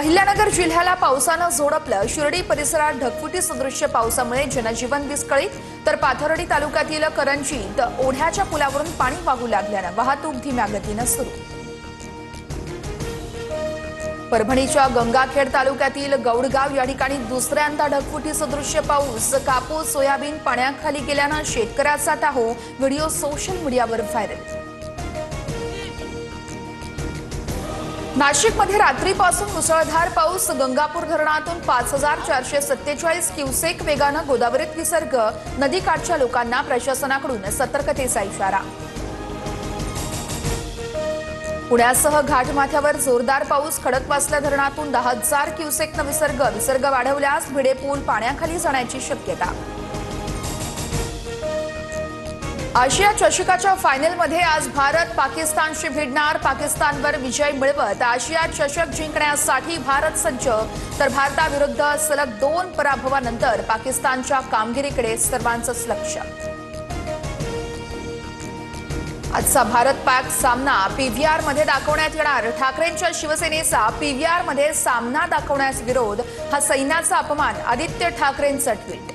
अहिल्यानगर जिल्ह्याला पावसानं झोडपलं। शिर्डी परिसरात ढगफुटी सदृश्य पावसामुळे जनजीवन विस्कळीत, तर पाथर्डी तालुक्यातील करंजी ओढ्याच्या पुलावरून पाणी वाहू लागल्यानं वाहतूक धीम्या गतीनं सुरू। परभणीच्या गंगाखेड तालुक्यातील गौडगाव या ठिकाणी दुसऱ्यांदा ढगफुटी सदृश्य पाऊस, कापूस सोयाबीन पाण्याखाली गेल्यानं शेतकऱ्याचा टाहो। व्हिडिओ सोशल मीडियावर व्हायरल। नाशिकमध्ये रात्रीपासून मुसळधार पाऊस, गंगापूर धरणातून 5447 क्युसेक वेगानं गोदावरीत विसर्ग, नदीकाठच्या लोकांना प्रशासनाकडून सतर्कतेचा इशारा। पुण्यासह घाटमाथ्यावर जोरदार पाऊस, खडकवासला धरणातून 10,000 क्युसेकनं विसर्ग वाढवल्यास भिडे पूल पाण्याखाली जाण्याची शक्यता। आशिया चषकाच्या फायनलमध्ये आज भारत पाकिस्तानशी भिडणार। पाकिस्तानवर विजय मिळवत आशिया चषक जिंकण्यासाठी भारत सज्ज, तर भारताविरुद्ध सलग 2 पराभवानंतर पाकिस्तानच्या कामगिरीकडे सर्वांचंच लक्ष। आजचा भारत पाक सामना पीव्हीआर मध्ये दाखवण्यात येणार। ठाकरेंच्या शिवसेनेचा पीव्हीआर मध्ये सामना दाखवण्यास विरोध, हा सैन्याचा अपमान, आदित्य ठाकरेंचं ट्विट।